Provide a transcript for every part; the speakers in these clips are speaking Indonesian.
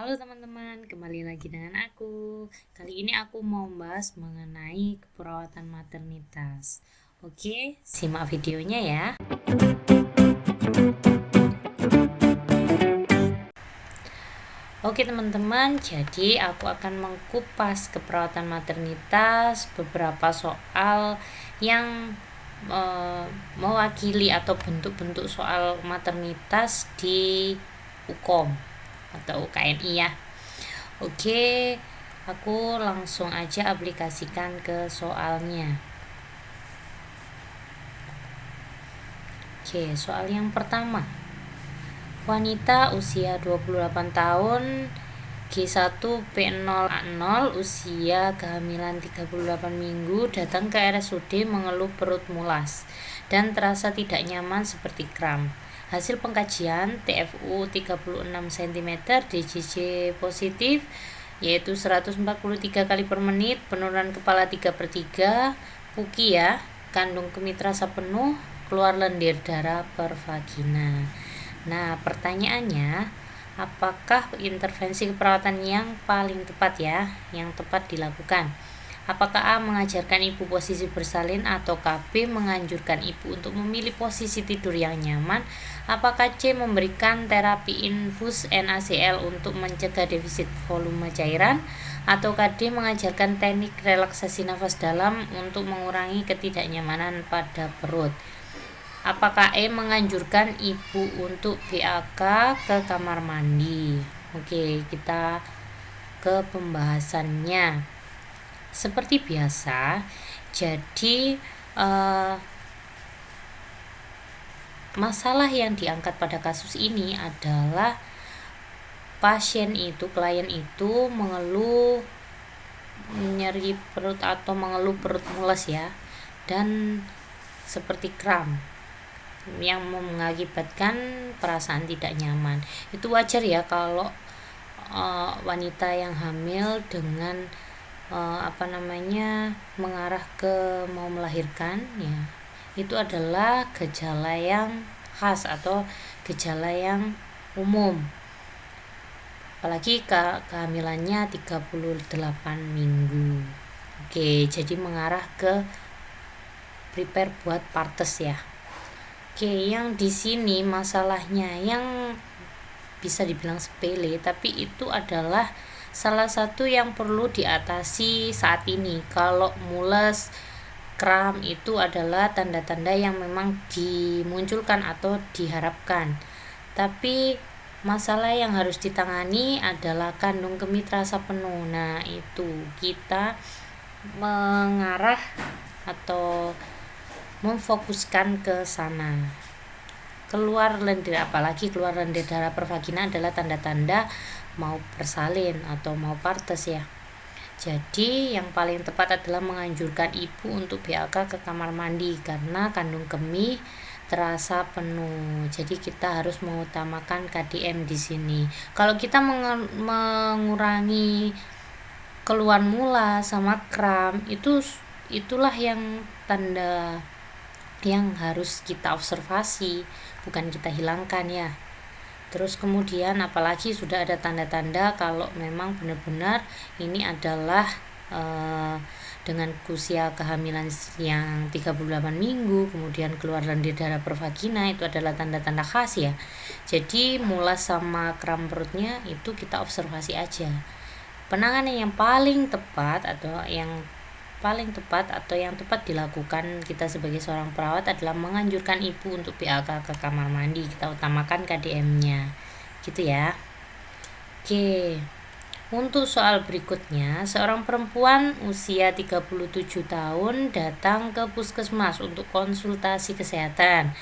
Halo teman-teman, kembali lagi dengan aku. Kali ini aku mau membahas mengenai keperawatan maternitas. Oke, simak videonya ya. Oke teman-teman, jadi aku akan mengkupas keperawatan maternitas, beberapa soal yang mewakili atau bentuk-bentuk soal maternitas di UKOM atau UKNI ya. Oke, aku langsung aja aplikasikan ke soalnya. Oke, soal yang pertama. Wanita usia 28 tahun, G1P0A0, usia kehamilan 38 minggu, datang ke RSUD mengeluh perut mulas dan terasa tidak nyaman seperti kram. Hasil pengkajian TFU 36 cm, DJJ positif, yaitu 143 kali per menit, penurunan kepala 3/3, puki ya, kandung kemih terasa penuh, keluar lendir darah per vagina. Nah, pertanyaannya, apakah intervensi keperawatan yang paling tepat ya, yang tepat dilakukan? Apakah A mengajarkan ibu posisi bersalin ataukah B menganjurkan ibu untuk memilih posisi tidur yang nyaman? Apakah C memberikan terapi infus NaCl untuk mencegah defisit volume cairan? Ataukah D mengajarkan teknik relaksasi nafas dalam untuk mengurangi ketidaknyamanan pada perut? Apakah E menganjurkan ibu untuk BAK ke kamar mandi? Oke, kita ke pembahasannya. Seperti biasa, jadi masalah yang diangkat pada kasus ini adalah klien itu mengeluh nyeri perut atau mengeluh perut mules ya, dan seperti kram yang mengakibatkan perasaan tidak nyaman. Itu wajar ya kalau wanita yang hamil dengan mengarah ke mau melahirkan ya, itu adalah gejala yang khas atau gejala yang umum, apalagi kehamilannya 38 minggu. Oke, jadi mengarah ke prepare buat partes ya. Oke, yang di sini masalahnya yang bisa dibilang sepele, tapi itu adalah salah satu yang perlu diatasi saat ini. Kalau mules, kram itu adalah tanda-tanda yang memang dimunculkan atau diharapkan. Tapi masalah yang harus ditangani adalah kandung kemih terasa penuh. Nah, itu kita mengarah atau memfokuskan ke sana. Keluar lendir, apalagi keluar lendir darah per vagina adalah tanda-tanda mau bersalin atau mau partes ya. Jadi yang paling tepat adalah menganjurkan ibu untuk BAK ke kamar mandi karena kandung kemih terasa penuh. Jadi kita harus mengutamakan KDM di sini. Kalau kita mengurangi keluhan mula sama kram, itulah yang tanda yang harus kita observasi, bukan kita hilangkan ya. Terus kemudian apalagi sudah ada tanda-tanda kalau memang benar-benar ini adalah dengan usia kehamilan yang 38 minggu, kemudian keluar lendir darah per vagina, itu adalah tanda-tanda khas ya. Jadi mulas sama kram perutnya itu kita observasi aja. Penanganan yang paling tepat atau yang tepat dilakukan kita sebagai seorang perawat adalah menganjurkan ibu untuk BAK ke kamar mandi. Kita utamakan KDM-nya gitu ya. Oke, untuk soal berikutnya, seorang perempuan usia 37 tahun datang ke puskesmas untuk konsultasi kesehatan.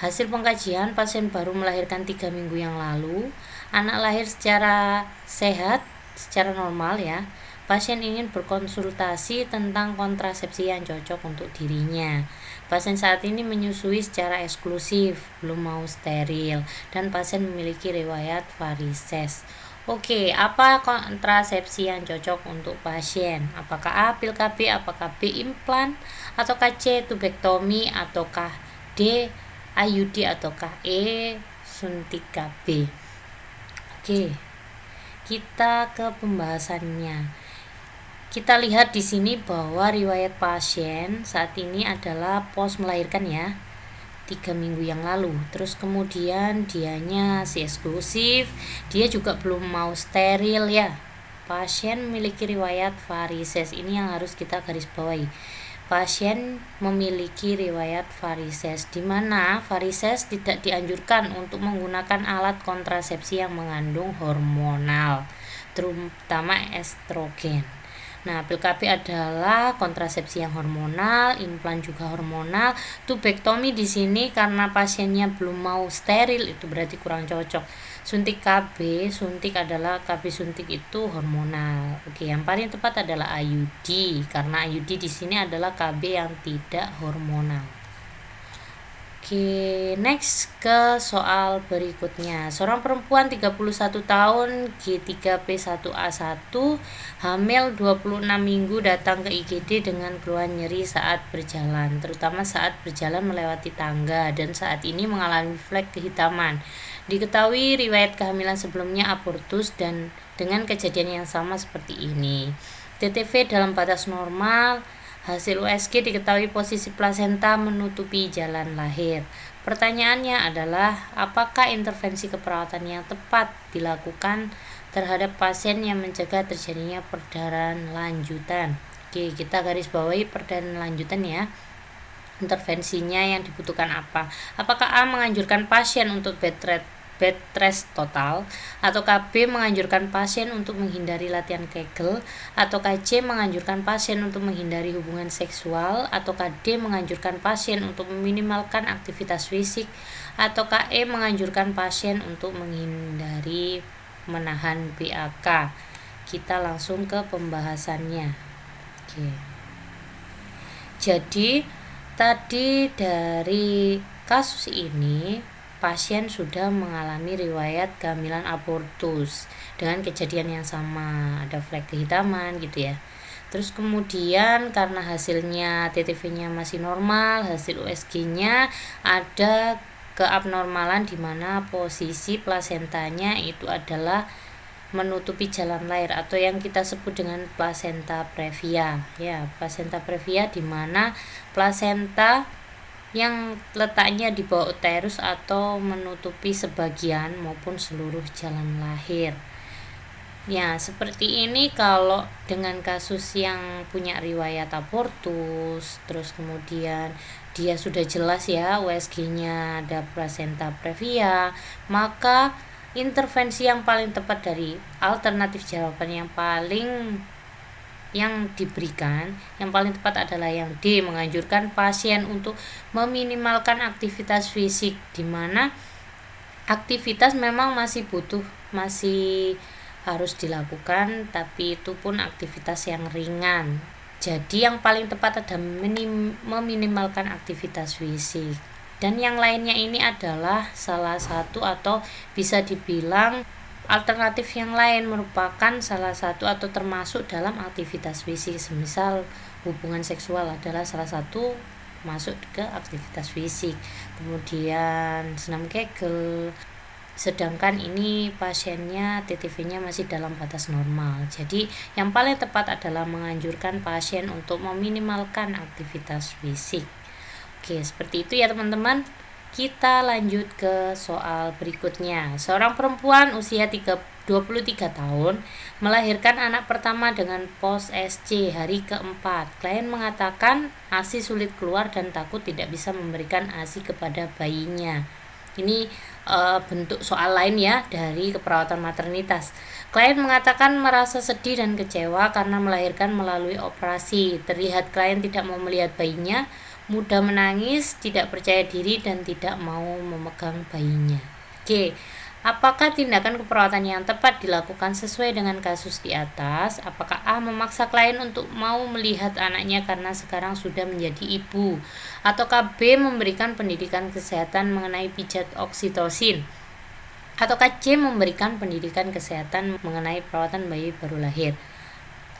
Hasil pengkajian, pasien baru melahirkan 3 minggu yang lalu. Anak lahir secara sehat, secara normal ya. Pasien ingin berkonsultasi tentang kontrasepsi yang cocok untuk dirinya. Pasien saat ini menyusui secara eksklusif, belum mau steril, dan pasien memiliki riwayat varises. Oke, apa kontrasepsi yang cocok untuk pasien? Apakah A pil KB, apakah B implan, ataukah C tubektomi, ataukah D IUD, ataukah E suntik KB? Oke. kita ke pembahasannya. Kita lihat di sini bahwa riwayat pasien saat ini adalah pos melahirkan ya, 3 minggu yang lalu. Terus kemudian dianya si eksklusif, dia juga belum mau steril ya. Pasien memiliki riwayat varises, ini yang harus kita garis bawahi. Pasien memiliki riwayat varises, di mana varises tidak dianjurkan untuk menggunakan alat kontrasepsi yang mengandung hormonal, terutama estrogen. Nah, pil KB adalah kontrasepsi yang hormonal, implan juga hormonal. Tubektomi di sini karena pasiennya belum mau steril, itu berarti kurang cocok. Suntik KB, suntik adalah KB suntik itu hormonal. Oke, yang paling tepat adalah IUD karena IUD di sini adalah KB yang tidak hormonal. Oke, next ke soal berikutnya. Seorang perempuan 31 tahun G3P1A1 hamil 26 minggu datang ke IGD dengan keluhan nyeri saat berjalan, terutama saat berjalan melewati tangga dan saat ini mengalami flek kehitaman. Diketahui riwayat kehamilan sebelumnya abortus dan dengan kejadian yang sama seperti ini. TTV dalam batas normal. Hasil USG diketahui posisi plasenta menutupi jalan lahir. Pertanyaannya adalah, apakah intervensi keperawatan yang tepat dilakukan terhadap pasien yang mencegah terjadinya perdarahan lanjutan? Oke, kita garis bawahi perdarahan lanjutan ya. Intervensinya yang dibutuhkan apa? Apakah A menganjurkan pasien untuk bed rest total, atau KB menganjurkan pasien untuk menghindari latihan Kegel, atau KC menganjurkan pasien untuk menghindari hubungan seksual, atau KD menganjurkan pasien untuk meminimalkan aktivitas fisik, atau KE menganjurkan pasien untuk menghindari menahan BAK. Kita langsung ke pembahasannya. Oke. Jadi tadi dari kasus ini pasien sudah mengalami riwayat kehamilan abortus dengan kejadian yang sama, ada flek kehitaman gitu ya. Terus kemudian karena hasilnya TTV-nya masih normal, hasil USG-nya ada keabnormalan di mana posisi plasentanya itu adalah menutupi jalan lahir atau yang kita sebut dengan plasenta previa. Ya, plasenta previa di mana plasenta yang letaknya di bawah uterus atau menutupi sebagian maupun seluruh jalan lahir. Ya, seperti ini kalau dengan kasus yang punya riwayat abortus, terus kemudian dia sudah jelas ya USG-nya ada plasenta previa, maka intervensi yang paling tepat dari alternatif jawaban yang diberikan yang paling tepat adalah yang D, menganjurkan pasien untuk meminimalkan aktivitas fisik, di mana aktivitas memang masih harus dilakukan, tapi itu pun aktivitas yang ringan. Jadi yang paling tepat adalah meminimalkan aktivitas fisik. Dan yang lainnya ini adalah salah satu atau bisa dibilang alternatif yang lain merupakan salah satu atau termasuk dalam aktivitas fisik. Semisal hubungan seksual adalah salah satu masuk ke aktivitas fisik. Kemudian senam Kegel. Sedangkan ini pasiennya TTV-nya masih dalam batas normal. Jadi yang paling tepat adalah menganjurkan pasien untuk meminimalkan aktivitas fisik. Oke, seperti itu ya teman-teman. Kita lanjut ke soal berikutnya. Seorang perempuan usia 23 tahun melahirkan anak pertama dengan pos SC hari keempat. Klien mengatakan ASI sulit keluar dan takut tidak bisa memberikan ASI kepada bayinya. Ini bentuk soal lain ya dari keperawatan maternitas. Klien mengatakan merasa sedih dan kecewa karena melahirkan melalui operasi. Terlihat klien tidak mau melihat bayinya, mudah menangis, tidak percaya diri, dan tidak mau memegang bayinya. Oke, apakah tindakan keperawatan yang tepat dilakukan sesuai dengan kasus di atas? Apakah A, memaksa klien untuk mau melihat anaknya karena sekarang sudah menjadi ibu? Ataukah B, memberikan pendidikan kesehatan mengenai pijat oksitosin? Ataukah C, memberikan pendidikan kesehatan mengenai perawatan bayi baru lahir?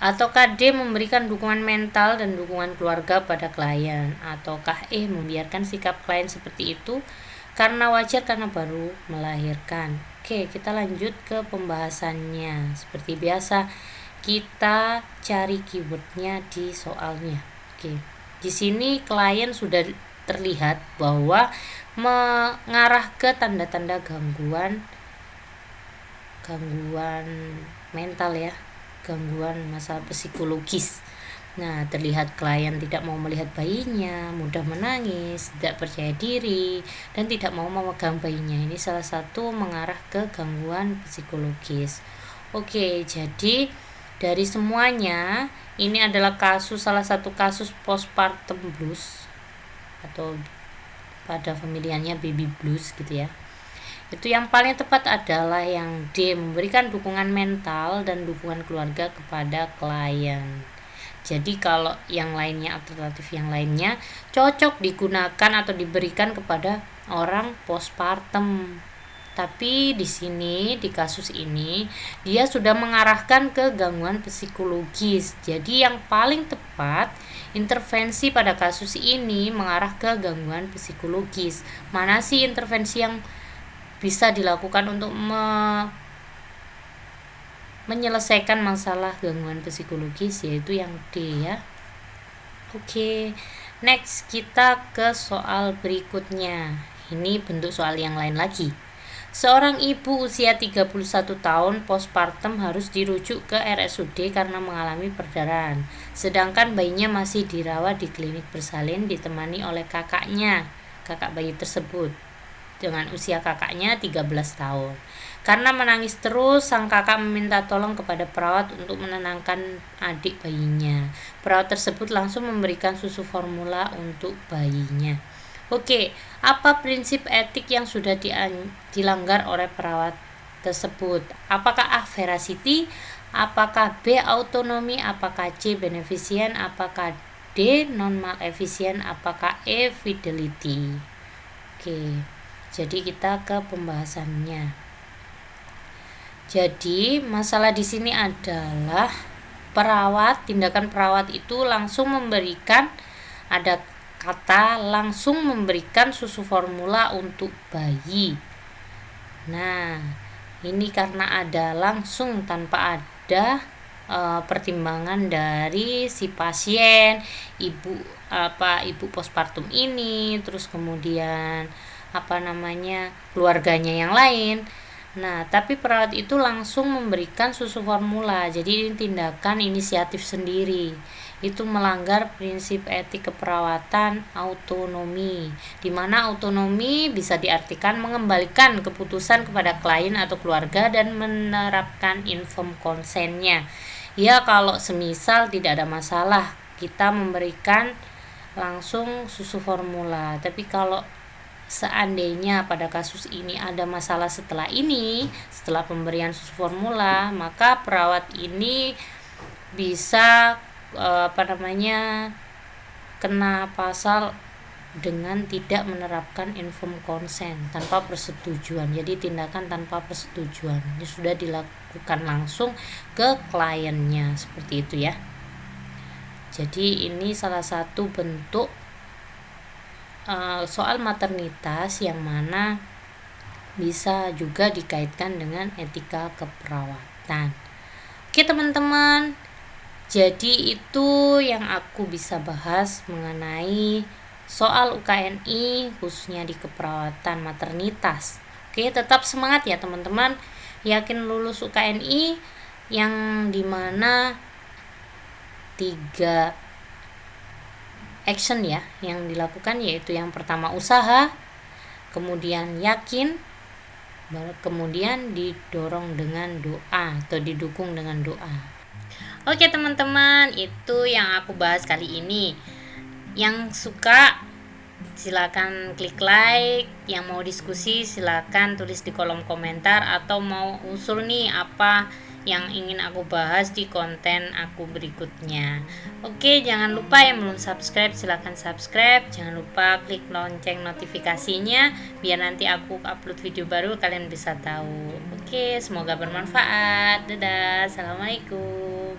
Ataukah D, memberikan dukungan mental dan dukungan keluarga pada klien? Ataukah E, membiarkan sikap klien seperti itu karena wajar karena baru melahirkan? Oke, kita lanjut ke pembahasannya. Seperti biasa, kita cari keywordnya di soalnya. Oke, di sini klien sudah terlihat bahwa mengarah ke tanda-tanda gangguan mental ya, gangguan masalah psikologis. Nah, terlihat klien tidak mau melihat bayinya, mudah menangis, tidak percaya diri, dan tidak mau memegang bayinya. Ini salah satu mengarah ke gangguan psikologis. Oke, jadi dari semuanya, ini adalah salah satu kasus postpartum blues atau pada familiannya baby blues gitu ya. Itu yang paling tepat adalah yang D, memberikan dukungan mental dan dukungan keluarga kepada klien. Jadi kalau yang lainnya, alternatif yang lainnya cocok digunakan atau diberikan kepada orang postpartum. Tapi di sini, di kasus ini, dia sudah mengarahkan ke gangguan psikologis. Jadi yang paling tepat, intervensi pada kasus ini mengarah ke gangguan psikologis. Mana sih intervensi yang bisa dilakukan untuk menyelesaikan masalah gangguan psikologis, yaitu yang D ya. Oke, next kita ke soal berikutnya. Ini bentuk soal yang lain lagi. Seorang ibu usia 31 tahun postpartum harus dirujuk ke RSUD karena mengalami perdarahan. Sedangkan bayinya masih dirawat di klinik bersalin ditemani oleh kakaknya, kakak bayi tersebut, dengan usia kakaknya 13 tahun. Karena menangis terus, sang kakak meminta tolong kepada perawat untuk menenangkan adik bayinya. Perawat tersebut langsung memberikan susu formula untuk bayinya. Oke, apa prinsip etik yang sudah dilanggar oleh perawat tersebut? Apakah A, veracity? Apakah B, autonomi? Apakah C, beneficent? Apakah D, non-maleficent? Apakah E, fidelity? Oke, jadi kita ke pembahasannya. Jadi masalah di sini adalah tindakan perawat itu langsung memberikan, ada kata langsung memberikan susu formula untuk bayi. Nah, ini karena ada langsung tanpa ada pertimbangan dari si pasien, ibu postpartum ini, terus kemudian keluarganya yang lain. Nah, tapi perawat itu langsung memberikan susu formula. Jadi ini tindakan inisiatif sendiri. Itu melanggar prinsip etik keperawatan autonomi. Di mana autonomi bisa diartikan mengembalikan keputusan kepada klien atau keluarga dan menerapkan informed consent-nya. Ya, kalau semisal tidak ada masalah, kita memberikan langsung susu formula. Tapi kalau seandainya pada kasus ini ada masalah setelah pemberian susu formula, maka perawat ini bisa kena pasal dengan tidak menerapkan informed consent, tanpa persetujuan. Jadi tindakan tanpa persetujuan ini sudah dilakukan langsung ke kliennya, seperti itu ya. Jadi ini salah satu bentuk soal maternitas yang mana bisa juga dikaitkan dengan etika keperawatan. Oke teman-teman, jadi itu yang aku bisa bahas mengenai soal UKNI khususnya di keperawatan maternitas. Oke, tetap semangat ya teman-teman, yakin lulus UKNI yang dimana 3 action ya yang dilakukan, yaitu yang pertama usaha, kemudian yakin, kemudian didorong dengan doa atau didukung dengan doa. Oke teman-teman, itu yang aku bahas kali ini. Yang suka silakan klik like, yang mau diskusi silakan tulis di kolom komentar, atau mau usul nih apa yang ingin aku bahas di konten aku berikutnya. Oke, jangan lupa yang belum subscribe silakan subscribe, jangan lupa klik lonceng notifikasinya biar nanti aku upload video baru kalian bisa tahu. Oke, semoga bermanfaat. Dadah, assalamualaikum.